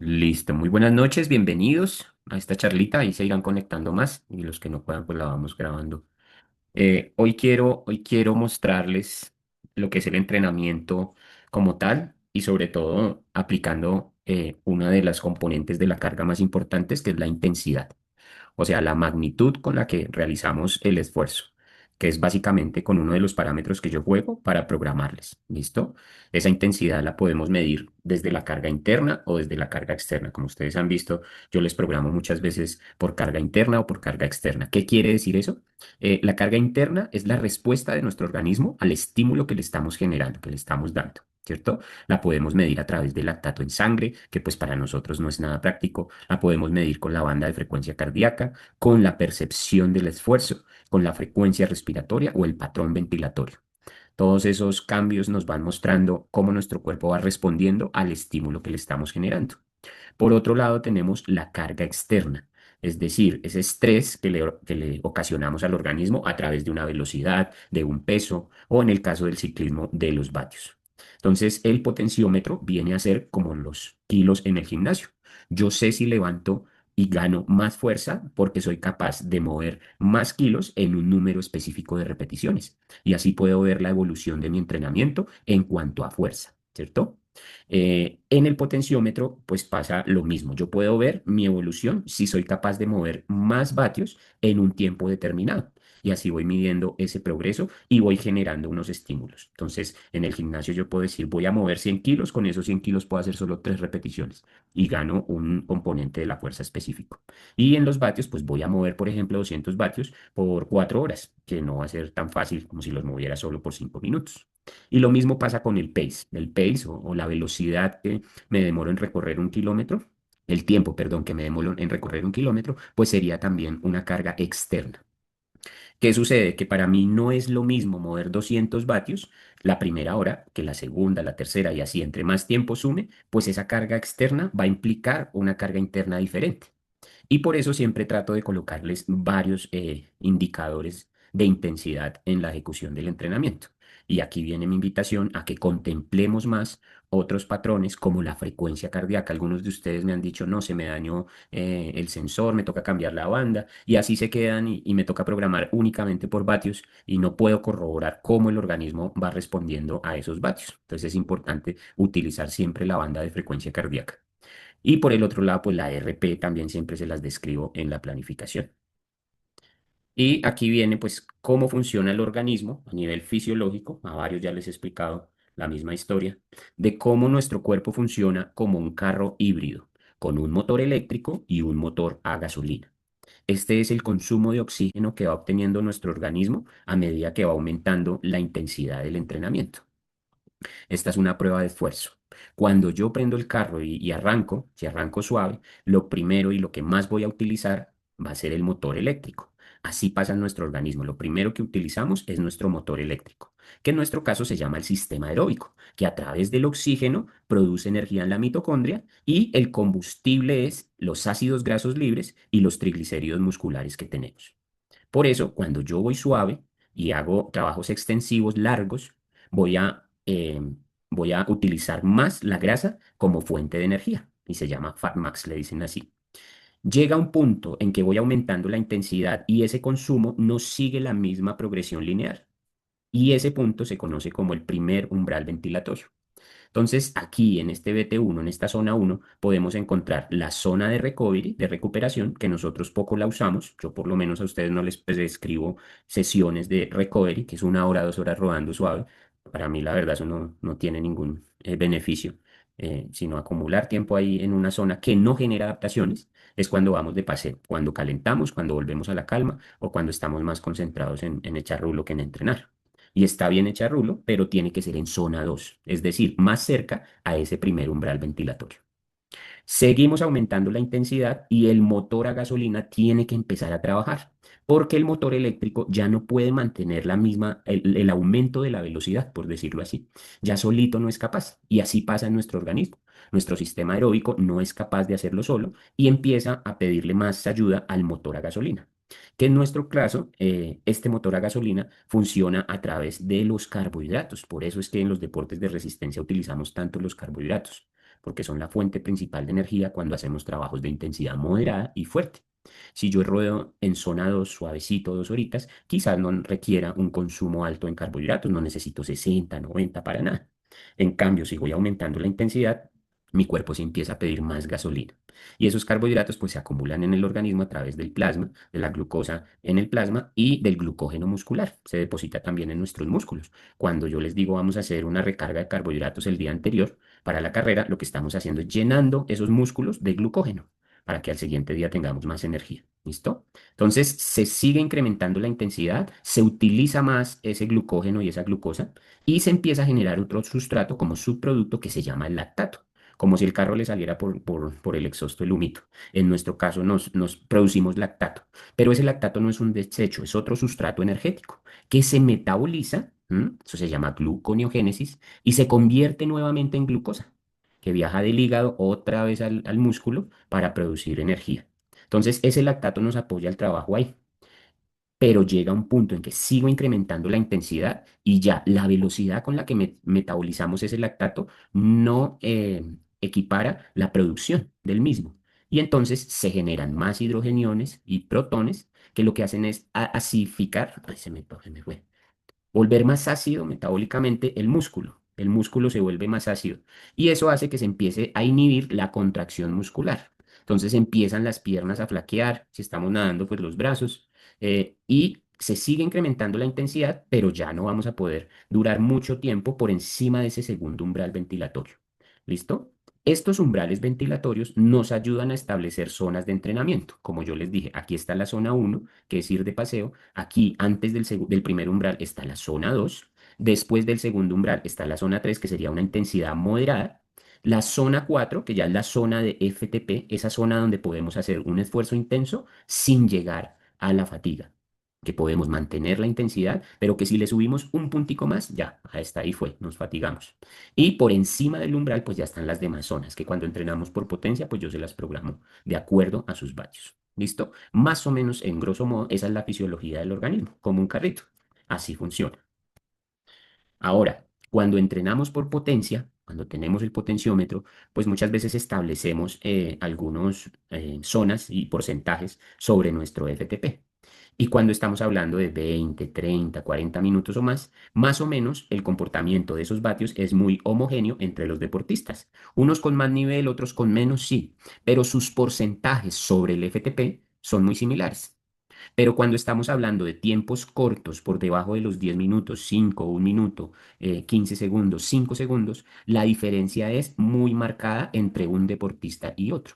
Listo, muy buenas noches, bienvenidos a esta charlita. Ahí se irán conectando más y los que no puedan, pues la vamos grabando. Hoy quiero mostrarles lo que es el entrenamiento como tal y sobre todo aplicando una de las componentes de la carga más importantes, que es la intensidad, o sea, la magnitud con la que realizamos el esfuerzo, que es básicamente con uno de los parámetros que yo juego para programarles. ¿Listo? Esa intensidad la podemos medir desde la carga interna o desde la carga externa. Como ustedes han visto, yo les programo muchas veces por carga interna o por carga externa. ¿Qué quiere decir eso? La carga interna es la respuesta de nuestro organismo al estímulo que le estamos generando, que le estamos dando. ¿Cierto? La podemos medir a través del lactato en sangre, que pues para nosotros no es nada práctico. La podemos medir con la banda de frecuencia cardíaca, con la percepción del esfuerzo, con la frecuencia respiratoria o el patrón ventilatorio. Todos esos cambios nos van mostrando cómo nuestro cuerpo va respondiendo al estímulo que le estamos generando. Por otro lado, tenemos la carga externa, es decir, ese estrés que le ocasionamos al organismo a través de una velocidad, de un peso o en el caso del ciclismo de los vatios. Entonces, el potenciómetro viene a ser como los kilos en el gimnasio. Yo sé si levanto y gano más fuerza porque soy capaz de mover más kilos en un número específico de repeticiones. Y así puedo ver la evolución de mi entrenamiento en cuanto a fuerza, ¿cierto? En el potenciómetro, pues pasa lo mismo. Yo puedo ver mi evolución si soy capaz de mover más vatios en un tiempo determinado. Y así voy midiendo ese progreso y voy generando unos estímulos. Entonces, en el gimnasio yo puedo decir, voy a mover 100 kilos, con esos 100 kilos puedo hacer solo 3 repeticiones y gano un componente de la fuerza específico. Y en los vatios, pues voy a mover, por ejemplo, 200 vatios por 4 horas, que no va a ser tan fácil como si los moviera solo por 5 minutos. Y lo mismo pasa con el pace o la velocidad que me demoro en recorrer un kilómetro, el tiempo, perdón, que me demoro en recorrer un kilómetro, pues sería también una carga externa. ¿Qué sucede? Que para mí no es lo mismo mover 200 vatios la primera hora que la segunda, la tercera y así entre más tiempo sume, pues esa carga externa va a implicar una carga interna diferente. Y por eso siempre trato de colocarles varios indicadores de intensidad en la ejecución del entrenamiento. Y aquí viene mi invitación a que contemplemos más otros patrones como la frecuencia cardíaca. Algunos de ustedes me han dicho, no, se me dañó el sensor, me toca cambiar la banda y así se quedan y me toca programar únicamente por vatios y no puedo corroborar cómo el organismo va respondiendo a esos vatios. Entonces es importante utilizar siempre la banda de frecuencia cardíaca. Y por el otro lado, pues la RP también siempre se las describo en la planificación. Y aquí viene pues cómo funciona el organismo a nivel fisiológico. A varios ya les he explicado la misma historia de cómo nuestro cuerpo funciona como un carro híbrido, con un motor eléctrico y un motor a gasolina. Este es el consumo de oxígeno que va obteniendo nuestro organismo a medida que va aumentando la intensidad del entrenamiento. Esta es una prueba de esfuerzo. Cuando yo prendo el carro y arranco, si arranco suave, lo primero y lo que más voy a utilizar va a ser el motor eléctrico. Así pasa en nuestro organismo. Lo primero que utilizamos es nuestro motor eléctrico, que en nuestro caso se llama el sistema aeróbico, que a través del oxígeno produce energía en la mitocondria y el combustible es los ácidos grasos libres y los triglicéridos musculares que tenemos. Por eso, cuando yo voy suave y hago trabajos extensivos largos, voy a, eh, voy a utilizar más la grasa como fuente de energía y se llama Fat Max, le dicen así. Llega un punto en que voy aumentando la intensidad y ese consumo no sigue la misma progresión lineal. Y ese punto se conoce como el primer umbral ventilatorio. Entonces, aquí en este BT1, en esta zona uno, podemos encontrar la zona de recovery, de recuperación, que nosotros poco la usamos. Yo por lo menos a ustedes no les prescribo sesiones de recovery, que es 1 hora, 2 horas rodando suave. Para mí, la verdad, eso no tiene ningún beneficio, sino acumular tiempo ahí en una zona que no genera adaptaciones. Es cuando vamos de paseo, cuando calentamos, cuando volvemos a la calma o cuando estamos más concentrados en echar rulo que en entrenar. Y está bien hecha rulo, pero tiene que ser en zona 2, es decir, más cerca a ese primer umbral ventilatorio. Seguimos aumentando la intensidad y el motor a gasolina tiene que empezar a trabajar, porque el motor eléctrico ya no puede mantener la misma, el aumento de la velocidad, por decirlo así. Ya solito no es capaz. Y así pasa en nuestro organismo. Nuestro sistema aeróbico no es capaz de hacerlo solo y empieza a pedirle más ayuda al motor a gasolina. Que en nuestro caso, este motor a gasolina funciona a través de los carbohidratos. Por eso es que en los deportes de resistencia utilizamos tanto los carbohidratos porque son la fuente principal de energía cuando hacemos trabajos de intensidad moderada y fuerte. Si yo ruedo en zona 2 suavecito 2 horitas, quizás no requiera un consumo alto en carbohidratos, no necesito 60, 90 para nada. En cambio, si voy aumentando la intensidad, mi cuerpo se empieza a pedir más gasolina. Y esos carbohidratos pues se acumulan en el organismo a través del plasma, de la glucosa en el plasma y del glucógeno muscular. Se deposita también en nuestros músculos. Cuando yo les digo vamos a hacer una recarga de carbohidratos el día anterior para la carrera, lo que estamos haciendo es llenando esos músculos de glucógeno para que al siguiente día tengamos más energía. ¿Listo? Entonces se sigue incrementando la intensidad, se utiliza más ese glucógeno y esa glucosa y se empieza a generar otro sustrato como subproducto que se llama el lactato, como si el carro le saliera por el exhausto el humito. En nuestro caso nos producimos lactato, pero ese lactato no es un desecho, es otro sustrato energético que se metaboliza, ¿m? Eso se llama gluconeogénesis, y se convierte nuevamente en glucosa, que viaja del hígado otra vez al músculo para producir energía. Entonces, ese lactato nos apoya el trabajo ahí, pero llega un punto en que sigo incrementando la intensidad y ya la velocidad con la que metabolizamos ese lactato no equipara la producción del mismo. Y entonces se generan más hidrogeniones y protones que lo que hacen es acidificar, ay, se me fue, volver más ácido metabólicamente el músculo. El músculo se vuelve más ácido y eso hace que se empiece a inhibir la contracción muscular. Entonces empiezan las piernas a flaquear, si estamos nadando, pues los brazos, y se sigue incrementando la intensidad, pero ya no vamos a poder durar mucho tiempo por encima de ese segundo umbral ventilatorio. ¿Listo? Estos umbrales ventilatorios nos ayudan a establecer zonas de entrenamiento. Como yo les dije, aquí está la zona 1, que es ir de paseo. Aquí, antes del primer umbral, está la zona 2. Después del segundo umbral está la zona 3, que sería una intensidad moderada. La zona 4, que ya es la zona de FTP, esa zona donde podemos hacer un esfuerzo intenso sin llegar a la fatiga, que podemos mantener la intensidad, pero que si le subimos un puntico más, ya, hasta ahí fue, nos fatigamos. Y por encima del umbral, pues ya están las demás zonas, que cuando entrenamos por potencia, pues yo se las programo de acuerdo a sus vatios. ¿Listo? Más o menos, en grosso modo, esa es la fisiología del organismo, como un carrito. Así funciona. Ahora, cuando entrenamos por potencia, cuando tenemos el potenciómetro, pues muchas veces establecemos algunas zonas y porcentajes sobre nuestro FTP. Y cuando estamos hablando de 20, 30, 40 minutos o más o menos el comportamiento de esos vatios es muy homogéneo entre los deportistas. Unos con más nivel, otros con menos, sí, pero sus porcentajes sobre el FTP son muy similares. Pero cuando estamos hablando de tiempos cortos, por debajo de los 10 minutos, 5, 1 minuto, 15 segundos, 5 segundos, la diferencia es muy marcada entre un deportista y otro.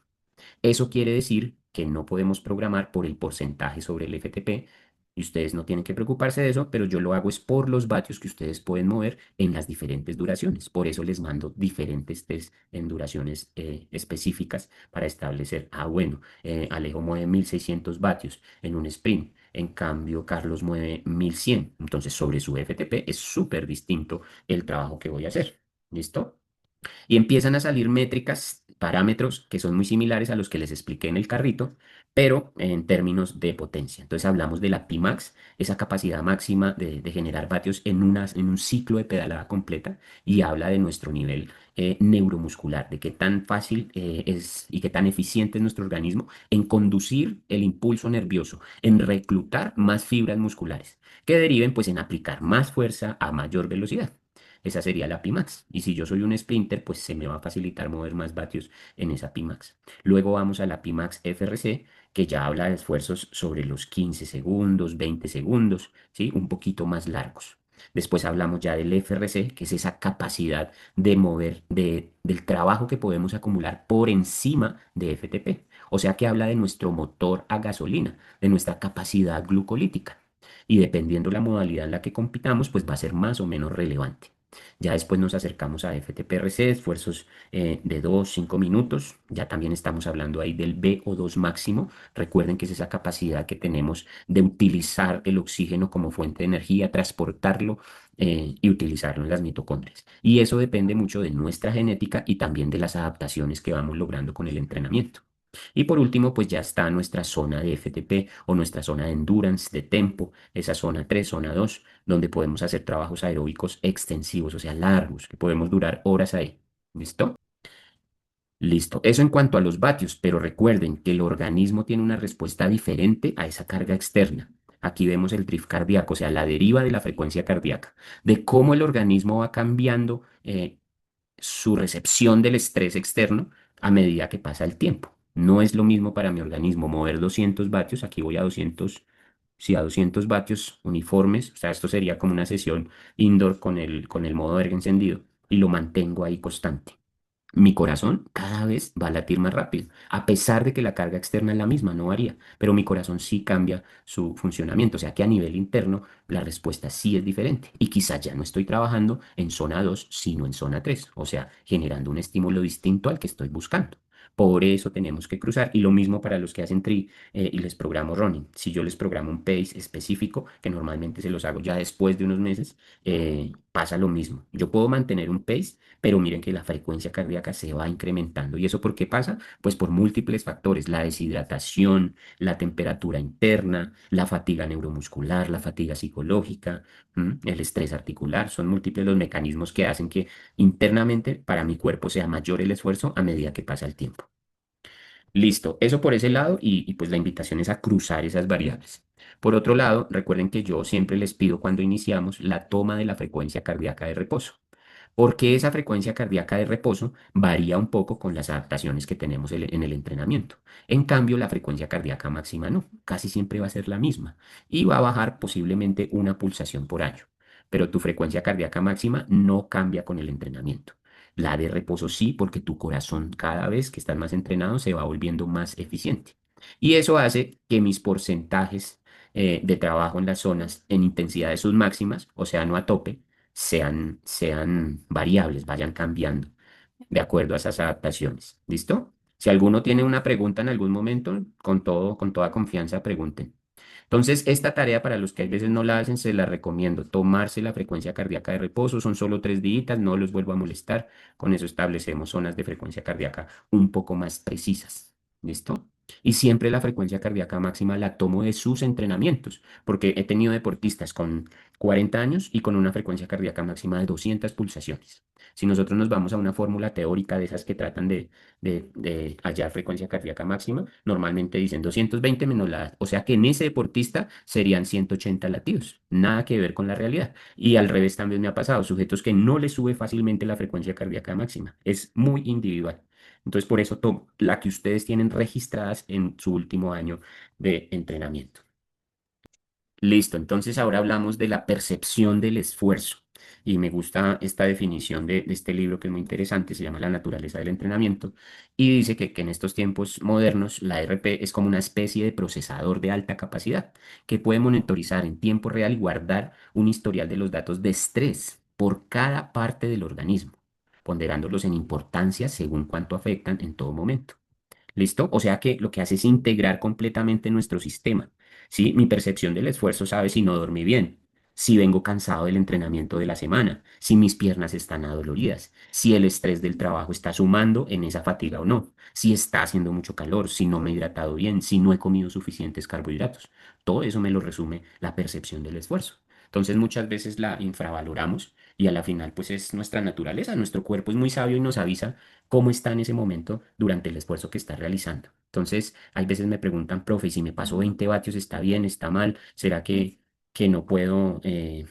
Eso quiere decir que no podemos programar por el porcentaje sobre el FTP y ustedes no tienen que preocuparse de eso, pero yo lo hago es por los vatios que ustedes pueden mover en las diferentes duraciones. Por eso les mando diferentes test en duraciones específicas para establecer, bueno, Alejo mueve 1600 vatios en un sprint. En cambio, Carlos mueve 1100. Entonces, sobre su FTP es súper distinto el trabajo que voy a hacer. ¿Listo? Y empiezan a salir métricas, parámetros que son muy similares a los que les expliqué en el carrito, pero en términos de potencia. Entonces hablamos de la Pimax, esa capacidad máxima de generar vatios en un ciclo de pedalada completa y habla de nuestro nivel neuromuscular, de qué tan fácil es y qué tan eficiente es nuestro organismo en conducir el impulso nervioso, en reclutar más fibras musculares que deriven pues en aplicar más fuerza a mayor velocidad. Esa sería la Pimax. Y si yo soy un sprinter, pues se me va a facilitar mover más vatios en esa Pimax. Luego vamos a la Pimax FRC, que ya habla de esfuerzos sobre los 15 segundos, 20 segundos, ¿sí? Un poquito más largos. Después hablamos ya del FRC, que es esa capacidad de mover, del trabajo que podemos acumular por encima de FTP. O sea que habla de nuestro motor a gasolina, de nuestra capacidad glucolítica. Y dependiendo la modalidad en la que compitamos, pues va a ser más o menos relevante. Ya después nos acercamos a FTPRC, esfuerzos de 2, 5 minutos. Ya también estamos hablando ahí del VO2 máximo. Recuerden que es esa capacidad que tenemos de utilizar el oxígeno como fuente de energía, transportarlo y utilizarlo en las mitocondrias. Y eso depende mucho de nuestra genética y también de las adaptaciones que vamos logrando con el entrenamiento. Y por último, pues ya está nuestra zona de FTP o nuestra zona de endurance, de tempo, esa zona 3, zona 2, donde podemos hacer trabajos aeróbicos extensivos, o sea, largos, que podemos durar horas ahí. ¿Listo? Listo. Eso en cuanto a los vatios, pero recuerden que el organismo tiene una respuesta diferente a esa carga externa. Aquí vemos el drift cardíaco, o sea, la deriva de la frecuencia cardíaca, de cómo el organismo va cambiando su recepción del estrés externo a medida que pasa el tiempo. No es lo mismo para mi organismo mover 200 vatios, aquí voy a 200, sí, a 200 vatios uniformes, o sea, esto sería como una sesión indoor con el modo ergo encendido y lo mantengo ahí constante. Mi corazón cada vez va a latir más rápido, a pesar de que la carga externa es la misma, no varía, pero mi corazón sí cambia su funcionamiento, o sea que a nivel interno la respuesta sí es diferente y quizás ya no estoy trabajando en zona 2 sino en zona 3, o sea, generando un estímulo distinto al que estoy buscando. Por eso tenemos que cruzar y lo mismo para los que hacen tri y les programo running. Si yo les programo un pace específico, que normalmente se los hago ya después de unos meses, pasa lo mismo. Yo puedo mantener un pace pero miren que la frecuencia cardíaca se va incrementando. ¿Y eso por qué pasa? Pues por múltiples factores, la deshidratación, la temperatura interna, la fatiga neuromuscular, la fatiga psicológica, el estrés articular. Son múltiples los mecanismos que hacen que internamente para mi cuerpo sea mayor el esfuerzo a medida que pasa el tiempo. Listo, eso por ese lado y pues la invitación es a cruzar esas variables. Por otro lado, recuerden que yo siempre les pido cuando iniciamos la toma de la frecuencia cardíaca de reposo, porque esa frecuencia cardíaca de reposo varía un poco con las adaptaciones que tenemos en el entrenamiento. En cambio, la frecuencia cardíaca máxima no, casi siempre va a ser la misma y va a bajar posiblemente una pulsación por año, pero tu frecuencia cardíaca máxima no cambia con el entrenamiento. La de reposo sí, porque tu corazón cada vez que estás más entrenado se va volviendo más eficiente. Y eso hace que mis porcentajes de trabajo en las zonas en intensidades submáximas, o sea, no a tope, sean variables, vayan cambiando de acuerdo a esas adaptaciones. ¿Listo? Si alguno tiene una pregunta en algún momento, con toda confianza pregunten. Entonces, esta tarea para los que a veces no la hacen, se la recomiendo. Tomarse la frecuencia cardíaca de reposo, son solo 3 días, no los vuelvo a molestar. Con eso establecemos zonas de frecuencia cardíaca un poco más precisas. ¿Listo? Y siempre la frecuencia cardíaca máxima la tomo de sus entrenamientos, porque he tenido deportistas con 40 años y con una frecuencia cardíaca máxima de 200 pulsaciones. Si nosotros nos vamos a una fórmula teórica de esas que tratan de hallar frecuencia cardíaca máxima, normalmente dicen 220 menos la edad. O sea que en ese deportista serían 180 latidos. Nada que ver con la realidad. Y al revés también me ha pasado, sujetos que no les sube fácilmente la frecuencia cardíaca máxima. Es muy individual. Entonces, por eso tomo la que ustedes tienen registradas en su último año de entrenamiento. Listo, entonces ahora hablamos de la percepción del esfuerzo. Y me gusta esta definición de este libro que es muy interesante, se llama La naturaleza del entrenamiento, y dice que en estos tiempos modernos la RP es como una especie de procesador de alta capacidad que puede monitorizar en tiempo real y guardar un historial de los datos de estrés por cada parte del organismo, ponderándolos en importancia según cuánto afectan en todo momento. ¿Listo? O sea que lo que hace es integrar completamente nuestro sistema. ¿Sí? Mi percepción del esfuerzo sabe si no dormí bien, si vengo cansado del entrenamiento de la semana, si mis piernas están adoloridas, si el estrés del trabajo está sumando en esa fatiga o no, si está haciendo mucho calor, si no me he hidratado bien, si no he comido suficientes carbohidratos. Todo eso me lo resume la percepción del esfuerzo. Entonces muchas veces la infravaloramos y a la final pues es nuestra naturaleza, nuestro cuerpo es muy sabio y nos avisa cómo está en ese momento durante el esfuerzo que está realizando. Entonces, hay veces me preguntan, profe, si me paso 20 vatios, ¿está bien? ¿Está mal? ¿Será que no puedo,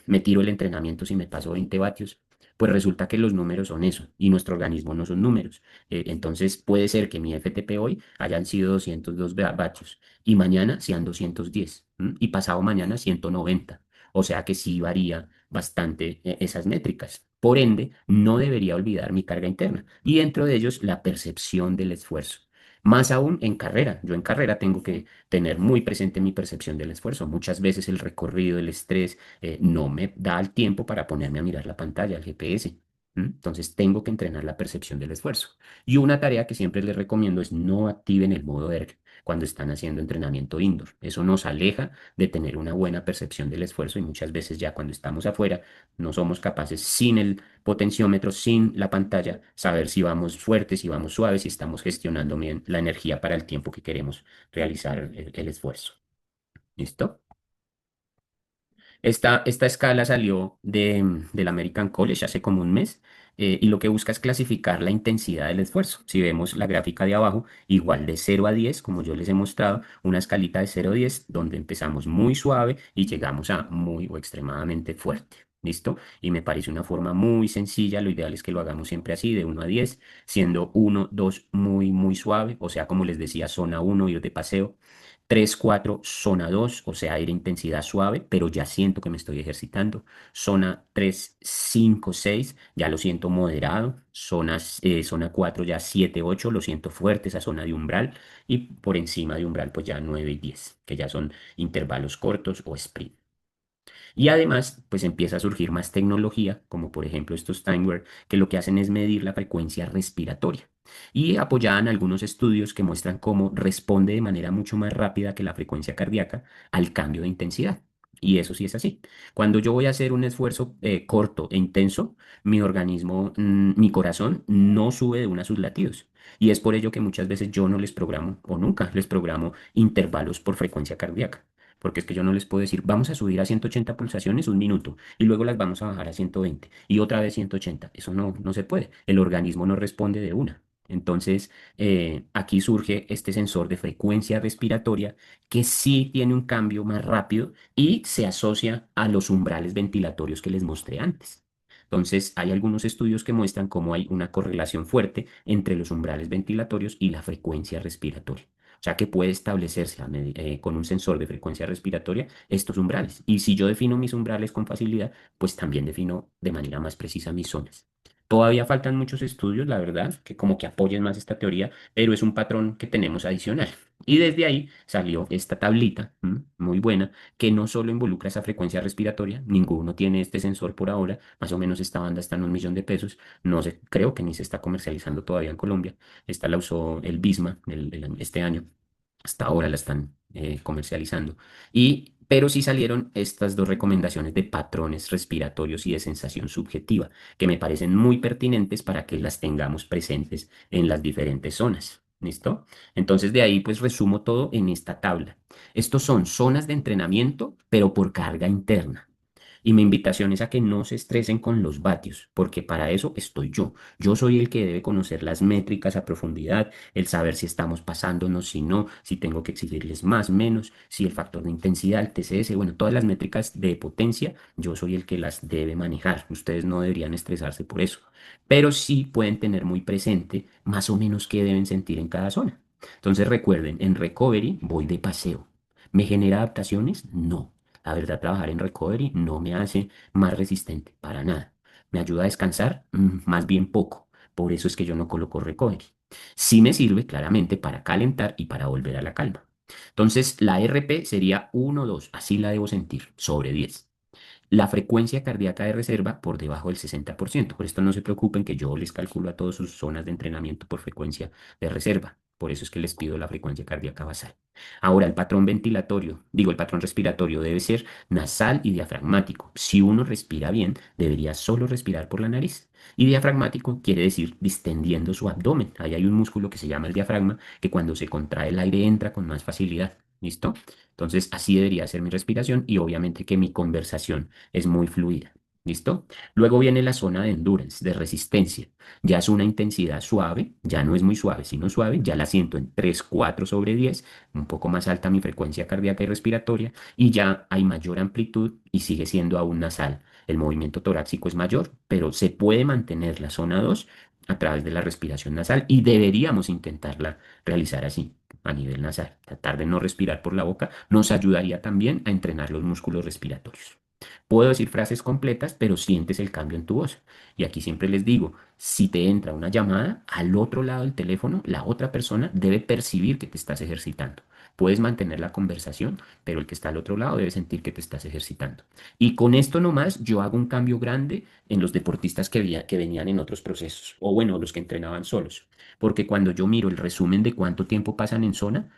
me tiro el entrenamiento si me paso 20 vatios? Pues resulta que los números son eso y nuestro organismo no son números. Entonces, puede ser que mi FTP hoy hayan sido 202 vatios y mañana sean 210, ¿m? Y pasado mañana 190. O sea que sí varía bastante esas métricas. Por ende, no debería olvidar mi carga interna y dentro de ellos la percepción del esfuerzo. Más aún en carrera. Yo en carrera tengo que tener muy presente mi percepción del esfuerzo. Muchas veces el recorrido, el estrés, no me da el tiempo para ponerme a mirar la pantalla, el GPS. Entonces tengo que entrenar la percepción del esfuerzo. Y una tarea que siempre les recomiendo es no activen el modo ERG cuando están haciendo entrenamiento indoor. Eso nos aleja de tener una buena percepción del esfuerzo y muchas veces ya cuando estamos afuera no somos capaces sin el potenciómetro, sin la pantalla, saber si vamos fuertes, si vamos suaves, si estamos gestionando bien la energía para el tiempo que queremos realizar el esfuerzo. ¿Listo? Esta escala salió del American College hace como un mes Y lo que busca es clasificar la intensidad del esfuerzo. Si vemos la gráfica de abajo, igual de 0 a 10, como yo les he mostrado, una escalita de 0 a 10, donde empezamos muy suave y llegamos a muy o extremadamente fuerte. ¿Listo? Y me parece una forma muy sencilla. Lo ideal es que lo hagamos siempre así, de 1 a 10, siendo 1, 2 muy, muy suave, o sea, como les decía, zona 1, ir de paseo. 3, 4 zona 2, o sea, ir a intensidad suave, pero ya siento que me estoy ejercitando. Zona 3, 5, 6, ya lo siento moderado. Zona 4, ya 7, 8, lo siento fuerte, esa zona de umbral. Y por encima de umbral, pues ya 9 y 10, que ya son intervalos cortos o sprint. Y además, pues empieza a surgir más tecnología, como por ejemplo estos timeware, que lo que hacen es medir la frecuencia respiratoria. Y apoyaban algunos estudios que muestran cómo responde de manera mucho más rápida que la frecuencia cardíaca al cambio de intensidad. Y eso sí es así. Cuando yo voy a hacer un esfuerzo corto e intenso, mi organismo, mi corazón no sube de una a sus latidos. Y es por ello que muchas veces yo no les programo o nunca les programo intervalos por frecuencia cardíaca. Porque es que yo no les puedo decir, vamos a subir a 180 pulsaciones 1 minuto y luego las vamos a bajar a 120 y otra vez 180. Eso no se puede. El organismo no responde de una. Entonces, aquí surge este sensor de frecuencia respiratoria que sí tiene un cambio más rápido y se asocia a los umbrales ventilatorios que les mostré antes. Entonces, hay algunos estudios que muestran cómo hay una correlación fuerte entre los umbrales ventilatorios y la frecuencia respiratoria. O sea que puede establecerse con un sensor de frecuencia respiratoria estos umbrales. Y si yo defino mis umbrales con facilidad, pues también defino de manera más precisa mis zonas. Todavía faltan muchos estudios, la verdad, que como que apoyen más esta teoría, pero es un patrón que tenemos adicional. Y desde ahí salió esta tablita, muy buena, que no solo involucra esa frecuencia respiratoria, ninguno tiene este sensor por ahora, más o menos esta banda está en 1 millón de pesos, no sé, creo que ni se está comercializando todavía en Colombia. Esta la usó el Visma este año, hasta ahora la están comercializando. Pero sí salieron estas dos recomendaciones de patrones respiratorios y de sensación subjetiva, que me parecen muy pertinentes para que las tengamos presentes en las diferentes zonas. ¿Listo? Entonces de ahí pues resumo todo en esta tabla. Estos son zonas de entrenamiento, pero por carga interna. Y mi invitación es a que no se estresen con los vatios, porque para eso estoy yo. Yo soy el que debe conocer las métricas a profundidad, el saber si estamos pasándonos, si no, si tengo que exigirles más, menos, si el factor de intensidad, el TCS, bueno, todas las métricas de potencia, yo soy el que las debe manejar. Ustedes no deberían estresarse por eso, pero sí pueden tener muy presente más o menos qué deben sentir en cada zona. Entonces recuerden, en recovery voy de paseo. ¿Me genera adaptaciones? No. La verdad, trabajar en recovery no me hace más resistente, para nada. ¿Me ayuda a descansar? Más bien poco. Por eso es que yo no coloco recovery. Sí me sirve claramente para calentar y para volver a la calma. Entonces, la RP sería 1, 2, así la debo sentir, sobre 10. La frecuencia cardíaca de reserva por debajo del 60%. Por esto no se preocupen que yo les calculo a todas sus zonas de entrenamiento por frecuencia de reserva. Por eso es que les pido la frecuencia cardíaca basal. Ahora, el patrón ventilatorio, digo, el patrón respiratorio debe ser nasal y diafragmático. Si uno respira bien, debería solo respirar por la nariz. Y diafragmático quiere decir distendiendo su abdomen. Ahí hay un músculo que se llama el diafragma, que cuando se contrae el aire entra con más facilidad. ¿Listo? Entonces, así debería ser mi respiración y obviamente que mi conversación es muy fluida. ¿Listo? Luego viene la zona de endurance, de resistencia. Ya es una intensidad suave, ya no es muy suave, sino suave, ya la siento en 3, 4 sobre 10, un poco más alta mi frecuencia cardíaca y respiratoria, y ya hay mayor amplitud y sigue siendo aún nasal. El movimiento torácico es mayor, pero se puede mantener la zona 2 a través de la respiración nasal y deberíamos intentarla realizar así a nivel nasal. Tratar de no respirar por la boca nos ayudaría también a entrenar los músculos respiratorios. Puedo decir frases completas, pero sientes el cambio en tu voz. Y aquí siempre les digo, si te entra una llamada, al otro lado del teléfono, la otra persona debe percibir que te estás ejercitando. Puedes mantener la conversación, pero el que está al otro lado debe sentir que te estás ejercitando. Y con esto nomás yo hago un cambio grande en los deportistas que venían en otros procesos, o bueno, los que entrenaban solos. Porque cuando yo miro el resumen de cuánto tiempo pasan en zona,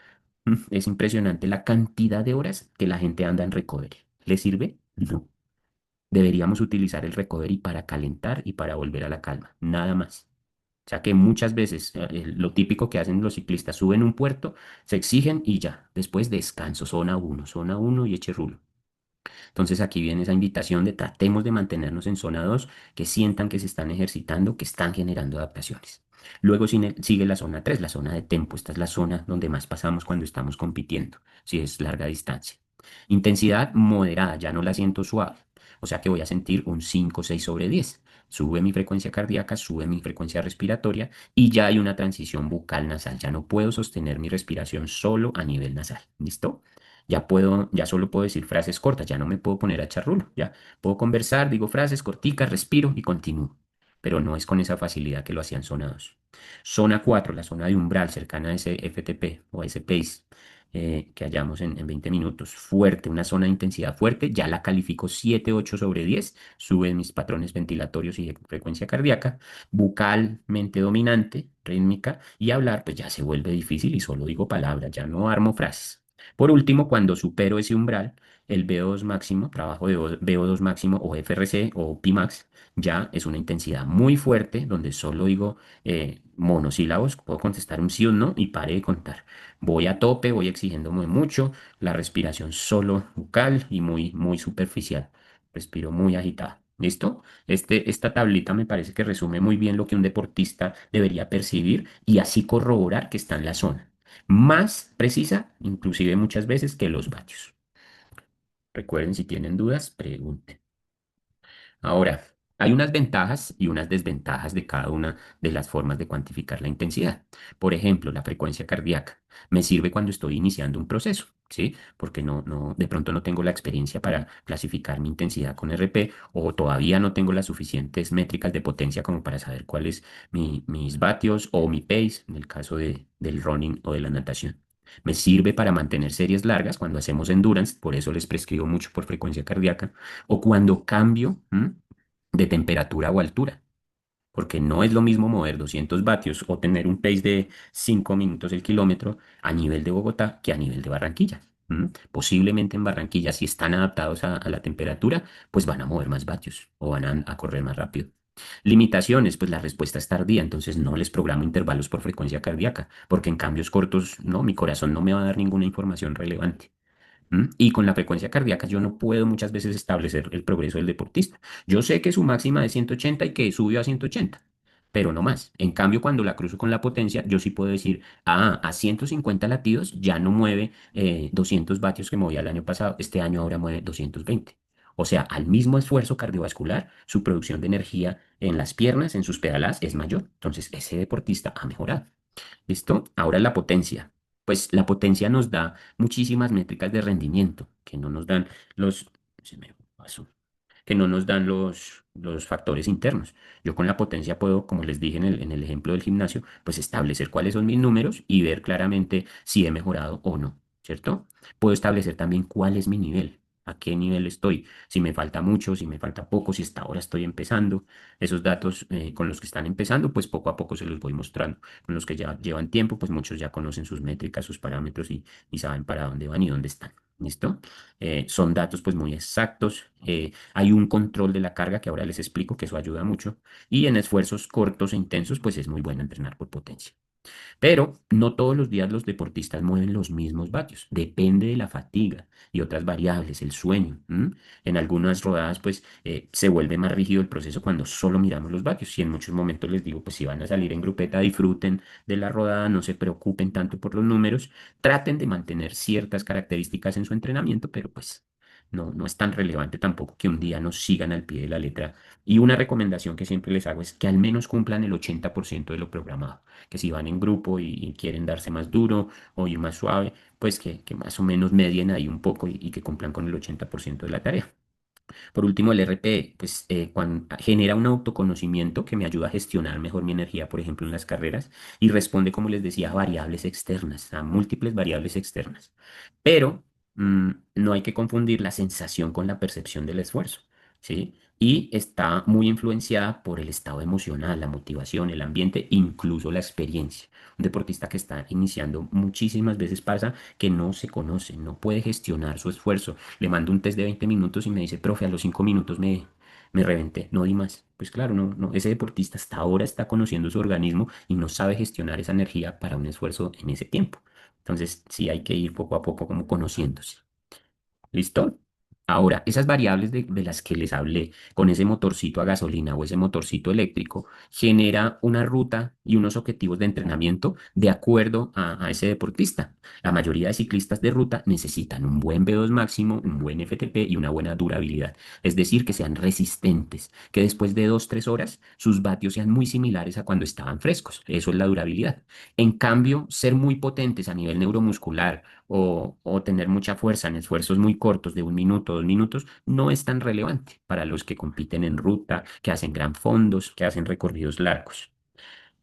es impresionante la cantidad de horas que la gente anda en recovery. ¿Le sirve? No. Deberíamos utilizar el recovery para calentar y para volver a la calma, nada más. O sea que muchas veces lo típico que hacen los ciclistas, suben un puerto, se exigen y ya, después descanso, zona uno y eche rulo. Entonces aquí viene esa invitación de tratemos de mantenernos en zona 2, que sientan que se están ejercitando, que están generando adaptaciones. Luego sigue la zona 3, la zona de tempo. Esta es la zona donde más pasamos cuando estamos compitiendo, si es larga distancia. Intensidad moderada, ya no la siento suave. O sea que voy a sentir un 5 o 6 sobre 10. Sube mi frecuencia cardíaca, sube mi frecuencia respiratoria y ya hay una transición bucal nasal. Ya no puedo sostener mi respiración solo a nivel nasal. ¿Listo? Ya solo puedo decir frases cortas, ya no me puedo poner a charrulo, ya puedo conversar, digo frases corticas, respiro y continúo. Pero no es con esa facilidad que lo hacían zona 2. Zona 4, la zona de umbral cercana a ese FTP o a ese pace que hallamos en 20 minutos. Fuerte, una zona de intensidad fuerte, ya la califico 7 8 sobre 10, suben mis patrones ventilatorios y de frecuencia cardíaca. Bucalmente dominante, rítmica, y hablar pues ya se vuelve difícil y solo digo palabras, ya no armo frases. Por último, cuando supero ese umbral, el VO2 máximo, trabajo de VO2 máximo o FRC o Pimax, ya es una intensidad muy fuerte donde solo digo monosílabos, puedo contestar un sí o un no y pare de contar. Voy a tope, voy exigiéndome mucho, la respiración solo bucal y muy superficial. Respiro muy agitada. ¿Listo? Esta tablita me parece que resume muy bien lo que un deportista debería percibir y así corroborar que está en la zona más precisa, inclusive muchas veces, que los vatios. Recuerden, si tienen dudas, pregunten. Ahora, hay unas ventajas y unas desventajas de cada una de las formas de cuantificar la intensidad. Por ejemplo, la frecuencia cardíaca me sirve cuando estoy iniciando un proceso, ¿sí? Porque de pronto no tengo la experiencia para clasificar mi intensidad con RP o todavía no tengo las suficientes métricas de potencia como para saber cuál es mis vatios o mi pace en el caso del running o de la natación. Me sirve para mantener series largas cuando hacemos endurance, por eso les prescribo mucho por frecuencia cardíaca o cuando cambio de temperatura o altura, porque no es lo mismo mover 200 vatios o tener un pace de 5 minutos el kilómetro a nivel de Bogotá que a nivel de Barranquilla. Posiblemente en Barranquilla, si están adaptados a la temperatura, pues van a mover más vatios o van a correr más rápido. Limitaciones, pues la respuesta es tardía, entonces no les programo intervalos por frecuencia cardíaca, porque en cambios cortos, no, mi corazón no me va a dar ninguna información relevante. Y con la frecuencia cardíaca yo no puedo muchas veces establecer el progreso del deportista. Yo sé que su máxima es 180 y que subió a 180, pero no más. En cambio, cuando la cruzo con la potencia, yo sí puedo decir, a 150 latidos ya no mueve 200 vatios que movía el año pasado, este año ahora mueve 220. O sea, al mismo esfuerzo cardiovascular, su producción de energía en las piernas, en sus pedaladas, es mayor. Entonces, ese deportista ha mejorado. ¿Listo? Ahora la potencia. Pues la potencia nos da muchísimas métricas de rendimiento que no nos dan los, se me pasó, que no nos dan los factores internos. Yo con la potencia puedo, como les dije en el ejemplo del gimnasio, pues establecer cuáles son mis números y ver claramente si he mejorado o no, ¿cierto? Puedo establecer también cuál es mi nivel, a qué nivel estoy, si me falta mucho, si me falta poco, si hasta ahora estoy empezando. Esos datos con los que están empezando, pues poco a poco se los voy mostrando. Con los que ya llevan tiempo, pues muchos ya conocen sus métricas, sus parámetros y saben para dónde van y dónde están. ¿Listo? Son datos pues muy exactos. Hay un control de la carga que ahora les explico que eso ayuda mucho. Y en esfuerzos cortos e intensos pues es muy bueno entrenar por potencia. Pero no todos los días los deportistas mueven los mismos vatios. Depende de la fatiga y otras variables, el sueño. En algunas rodadas, pues, se vuelve más rígido el proceso cuando solo miramos los vatios. Y en muchos momentos les digo, pues, si van a salir en grupeta, disfruten de la rodada, no se preocupen tanto por los números, traten de mantener ciertas características en su entrenamiento, pero pues. No es tan relevante tampoco que un día nos sigan al pie de la letra. Y una recomendación que siempre les hago es que al menos cumplan el 80% de lo programado, que si van en grupo y quieren darse más duro o ir más suave, pues que más o menos medien ahí un poco y que cumplan con el 80% de la tarea. Por último, el RPE, pues genera un autoconocimiento que me ayuda a gestionar mejor mi energía, por ejemplo, en las carreras, y responde, como les decía, a variables externas, a múltiples variables externas. Pero no hay que confundir la sensación con la percepción del esfuerzo, ¿sí? Y está muy influenciada por el estado emocional, la motivación, el ambiente, incluso la experiencia. Un deportista que está iniciando muchísimas veces pasa que no se conoce, no puede gestionar su esfuerzo. Le mando un test de 20 minutos y me dice, profe, a los 5 minutos me reventé, no di más. Pues claro, ese deportista hasta ahora está conociendo su organismo y no sabe gestionar esa energía para un esfuerzo en ese tiempo. Entonces, sí hay que ir poco a poco como conociéndose. ¿Listo? Ahora, esas variables de las que les hablé, con ese motorcito a gasolina o ese motorcito eléctrico, genera una ruta y unos objetivos de entrenamiento de acuerdo a ese deportista. La mayoría de ciclistas de ruta necesitan un buen V2 máximo, un buen FTP y una buena durabilidad. Es decir, que sean resistentes, que después de 2, 3 horas sus vatios sean muy similares a cuando estaban frescos. Eso es la durabilidad. En cambio, ser muy potentes a nivel neuromuscular, o tener mucha fuerza en esfuerzos muy cortos de 1 minuto, 2 minutos, no es tan relevante para los que compiten en ruta, que hacen gran fondos, que hacen recorridos largos.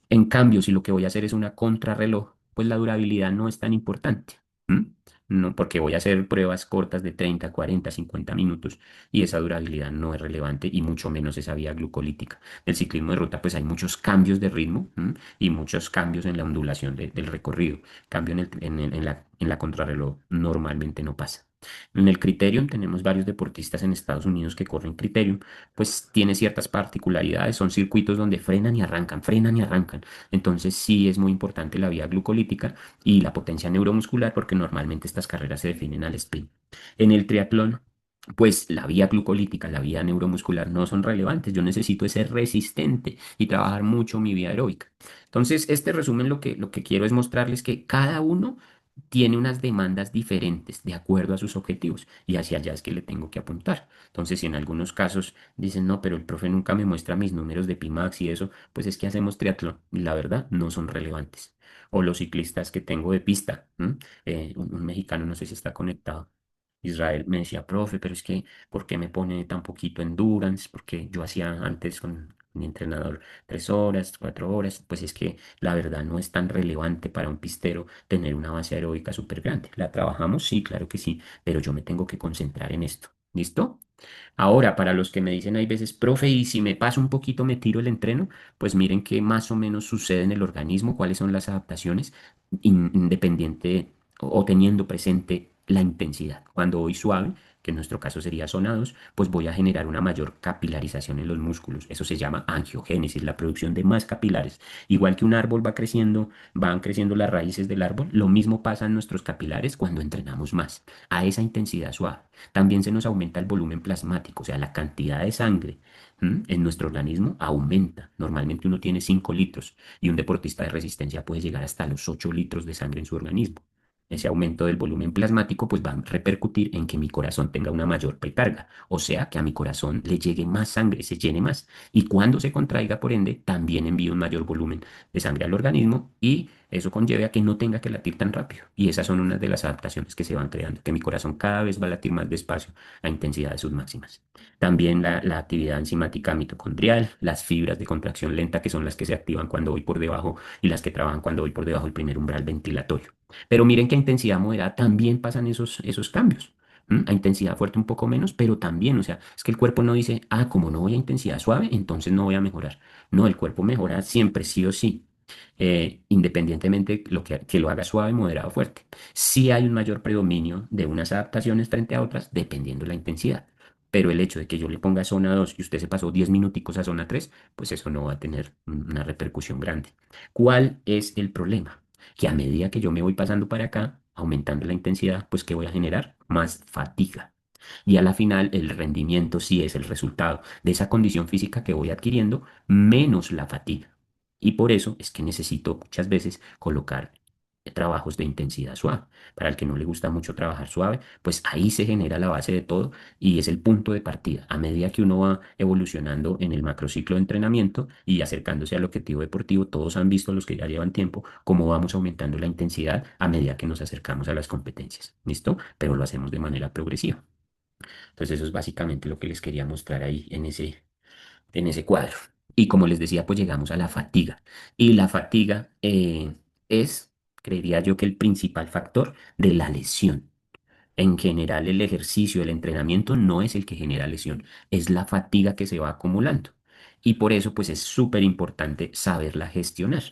En cambio, si lo que voy a hacer es una contrarreloj, pues la durabilidad no es tan importante. ¿M? No, porque voy a hacer pruebas cortas de 30, 40, 50 minutos y esa durabilidad no es relevante y mucho menos esa vía glucolítica. El ciclismo de ruta, pues hay muchos cambios de ritmo, y muchos cambios en la ondulación del recorrido. Cambio en la contrarreloj normalmente no pasa. En el Criterium tenemos varios deportistas en Estados Unidos que corren Criterium, pues tiene ciertas particularidades, son circuitos donde frenan y arrancan, frenan y arrancan. Entonces sí es muy importante la vía glucolítica y la potencia neuromuscular porque normalmente estas carreras se definen al sprint. En el triatlón, pues la vía glucolítica, la vía neuromuscular no son relevantes. Yo necesito ser resistente y trabajar mucho mi vía aeróbica. Entonces, este resumen lo que quiero es mostrarles que cada uno tiene unas demandas diferentes de acuerdo a sus objetivos y hacia allá es que le tengo que apuntar. Entonces, si en algunos casos dicen, no, pero el profe nunca me muestra mis números de Pimax y eso, pues es que hacemos triatlón y la verdad no son relevantes. O los ciclistas que tengo de pista, ¿m? Un mexicano, no sé si está conectado. Israel me decía, profe, pero es que, ¿por qué me pone tan poquito endurance? Porque yo hacía antes con mi entrenador 3 horas, 4 horas, pues es que la verdad no es tan relevante para un pistero tener una base aeróbica súper grande. ¿La trabajamos? Sí, claro que sí, pero yo me tengo que concentrar en esto. ¿Listo? Ahora, para los que me dicen hay veces, profe, y si me paso un poquito me tiro el entreno, pues miren qué más o menos sucede en el organismo, cuáles son las adaptaciones independiente o teniendo presente la intensidad. Cuando voy suave, que en nuestro caso sería zona 2, pues voy a generar una mayor capilarización en los músculos. Eso se llama angiogénesis, la producción de más capilares. Igual que un árbol va creciendo, van creciendo las raíces del árbol, lo mismo pasa en nuestros capilares cuando entrenamos más, a esa intensidad suave. También se nos aumenta el volumen plasmático, o sea, la cantidad de sangre en nuestro organismo aumenta. Normalmente uno tiene 5 litros y un deportista de resistencia puede llegar hasta los 8 litros de sangre en su organismo. Ese aumento del volumen plasmático pues va a repercutir en que mi corazón tenga una mayor precarga, o sea, que a mi corazón le llegue más sangre, se llene más. Y cuando se contraiga, por ende, también envíe un mayor volumen de sangre al organismo y eso conlleva a que no tenga que latir tan rápido. Y esas son unas de las adaptaciones que se van creando, que mi corazón cada vez va a latir más despacio a intensidad de sus máximas. También la actividad enzimática mitocondrial, las fibras de contracción lenta, que son las que se activan cuando voy por debajo y las que trabajan cuando voy por debajo del primer umbral ventilatorio. Pero miren que a intensidad moderada también pasan esos cambios. A intensidad fuerte un poco menos, pero también, o sea, es que el cuerpo no dice, ah, como no voy a intensidad suave, entonces no voy a mejorar. No, el cuerpo mejora siempre, sí o sí, independientemente que lo haga suave, moderado, fuerte. Sí hay un mayor predominio de unas adaptaciones frente a otras, dependiendo de la intensidad. Pero el hecho de que yo le ponga zona 2 y usted se pasó 10 minuticos a zona 3, pues eso no va a tener una repercusión grande. ¿Cuál es el problema? Que a medida que yo me voy pasando para acá, aumentando la intensidad, pues ¿qué voy a generar? Más fatiga. Y a la final el rendimiento sí es el resultado de esa condición física que voy adquiriendo menos la fatiga. Y por eso es que necesito muchas veces colocar trabajos de intensidad suave. Para el que no le gusta mucho trabajar suave, pues ahí se genera la base de todo y es el punto de partida. A medida que uno va evolucionando en el macrociclo de entrenamiento y acercándose al objetivo deportivo, todos han visto, los que ya llevan tiempo, cómo vamos aumentando la intensidad a medida que nos acercamos a las competencias. ¿Listo? Pero lo hacemos de manera progresiva. Entonces eso es básicamente lo que les quería mostrar ahí en ese cuadro. Y como les decía, pues llegamos a la fatiga. Y la fatiga es, creería yo, que el principal factor de la lesión. En general, el ejercicio, el entrenamiento no es el que genera lesión, es la fatiga que se va acumulando. Y por eso, pues es súper importante saberla gestionar.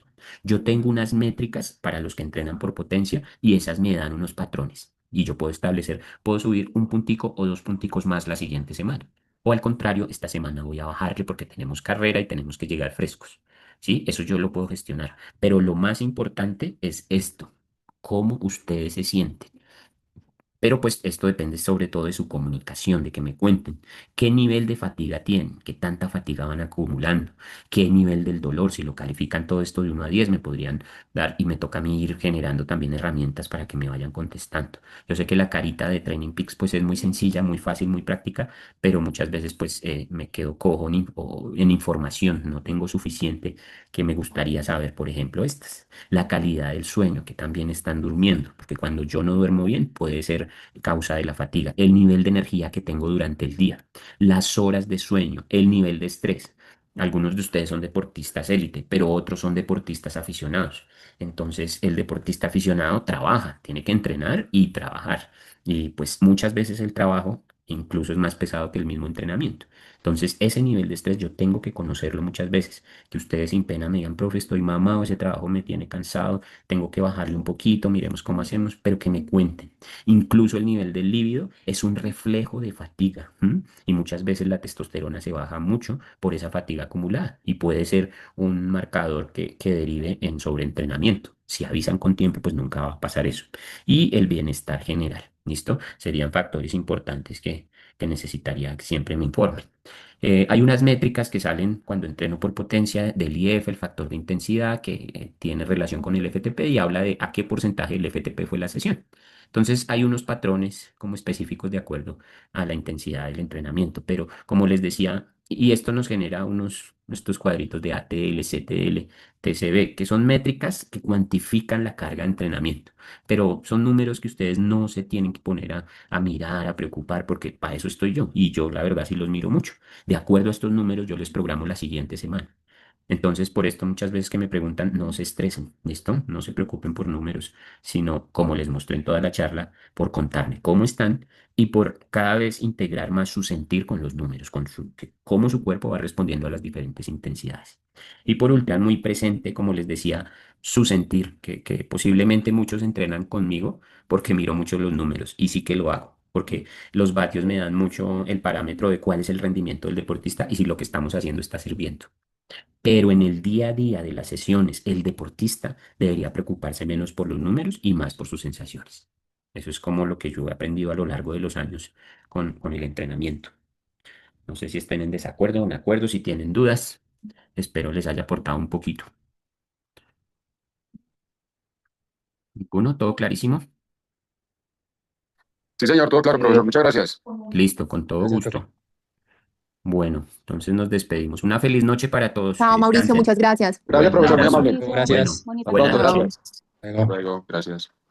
Yo tengo unas métricas para los que entrenan por potencia y esas me dan unos patrones. Y yo puedo establecer, puedo subir un puntico o 2 punticos más la siguiente semana. O al contrario, esta semana voy a bajarle porque tenemos carrera y tenemos que llegar frescos. ¿Sí? Eso yo lo puedo gestionar. Pero lo más importante es esto, cómo ustedes se sienten. Pero pues esto depende sobre todo de su comunicación, de que me cuenten qué nivel de fatiga tienen, qué tanta fatiga van acumulando, qué nivel del dolor, si lo califican todo esto de 1 a 10 me podrían dar y me toca a mí ir generando también herramientas para que me vayan contestando. Yo sé que la carita de Training Peaks pues es muy sencilla, muy fácil, muy práctica, pero muchas veces pues me quedo cojo en información, no tengo suficiente que me gustaría saber, por ejemplo, estas. La calidad del sueño, que también están durmiendo, porque cuando yo no duermo bien puede ser causa de la fatiga, el nivel de energía que tengo durante el día, las horas de sueño, el nivel de estrés. Algunos de ustedes son deportistas élite, pero otros son deportistas aficionados. Entonces, el deportista aficionado trabaja, tiene que entrenar y trabajar. Y pues muchas veces el trabajo incluso es más pesado que el mismo entrenamiento. Entonces, ese nivel de estrés yo tengo que conocerlo muchas veces. Que ustedes sin pena me digan, profe, estoy mamado, ese trabajo me tiene cansado, tengo que bajarle un poquito, miremos cómo hacemos, pero que me cuenten. Incluso el nivel del líbido es un reflejo de fatiga, ¿m? Y muchas veces la testosterona se baja mucho por esa fatiga acumulada y puede ser un marcador que derive en sobreentrenamiento. Si avisan con tiempo, pues nunca va a pasar eso. Y el bienestar general, ¿listo? Serían factores importantes que necesitaría que siempre me informen. Hay unas métricas que salen cuando entreno por potencia del IF, el factor de intensidad, que tiene relación con el FTP y habla de a qué porcentaje del FTP fue la sesión. Entonces, hay unos patrones como específicos de acuerdo a la intensidad del entrenamiento, pero como les decía, y esto nos genera estos cuadritos de ATL, CTL, TCB, que son métricas que cuantifican la carga de entrenamiento, pero son números que ustedes no se tienen que poner a mirar, a preocupar, porque para eso estoy yo, y yo la verdad sí los miro mucho. De acuerdo a estos números, yo les programo la siguiente semana. Entonces, por esto muchas veces que me preguntan, no se estresen, ¿listo? No se preocupen por números, sino, como les mostré en toda la charla, por contarme cómo están y por cada vez integrar más su sentir con los números, cómo su cuerpo va respondiendo a las diferentes intensidades. Y por último, muy presente, como les decía, su sentir, que posiblemente muchos entrenan conmigo porque miro mucho los números y sí que lo hago, porque los vatios me dan mucho el parámetro de cuál es el rendimiento del deportista y si lo que estamos haciendo está sirviendo. Pero en el día a día de las sesiones, el deportista debería preocuparse menos por los números y más por sus sensaciones. Eso es como lo que yo he aprendido a lo largo de los años con el entrenamiento. No sé si estén en desacuerdo o en acuerdo, si tienen dudas. Espero les haya aportado un poquito. ¿Ninguno? ¿Todo clarísimo? Sí, señor, todo claro, profesor. Muchas gracias. Listo, con todo Gracias, profe. gusto. Bueno, entonces nos despedimos. Una feliz noche para todos. Que Chao, Mauricio, descansen. muchas gracias. Gracias, Bueno, un profesor, muy Chao, abrazo. amable. profe, Mauricio, Bueno, gracias. bonita Hasta buenas pronto, tarde. noches. gracias. Luego. Luego, gracias.